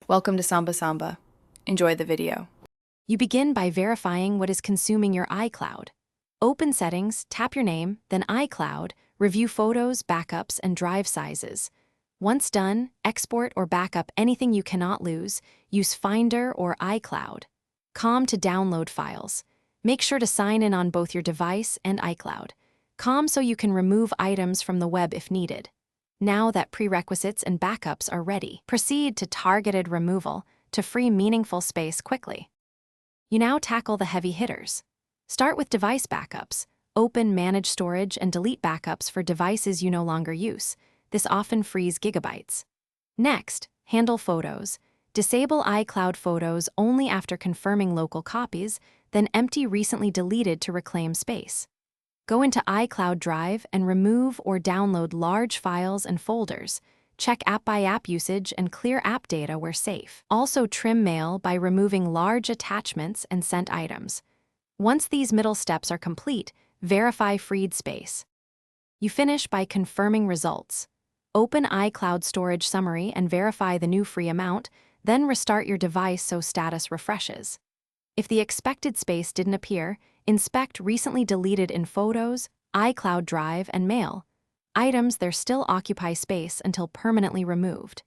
Welcome to Samba Samba. Enjoy the video. You begin by verifying what is consuming your iCloud. Open Settings, tap your name, then iCloud, review photos, backups, and drive sizes. Once done, export or backup anything you cannot lose. Use Finder or iCloud. Com to download files. Make sure to sign in on both your device and iCloud. Com so you can remove items from the web if needed. Now that prerequisites and backups are ready, proceed to targeted removal to free meaningful space quickly. You now tackle the heavy hitters. Start with device backups. Open Manage Storage and delete backups for devices you no longer use. This often frees gigabytes. Next, handle photos. Disable iCloud photos only after confirming local copies, then empty recently deleted to reclaim space. Go into iCloud Drive and remove or download large files and folders. Check app-by-app usage and clear app data where safe. Also trim mail by removing large attachments and sent items. Once these middle steps are complete, verify freed space. You finish by confirming results. Open iCloud Storage Summary and verify the new free amount, then restart your device so status refreshes. If the expected space didn't appear, inspect recently deleted in Photos, iCloud Drive, and Mail. Items there still occupy space until permanently removed.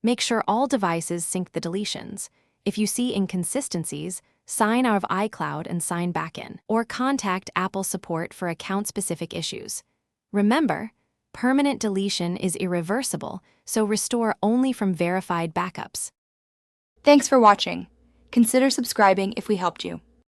Make sure all devices sync the deletions. If you see inconsistencies, sign out of iCloud and sign back in, or contact Apple support for account-specific issues. Remember, permanent deletion is irreversible, so restore only from verified backups. Thanks for watching. Consider subscribing if we helped you.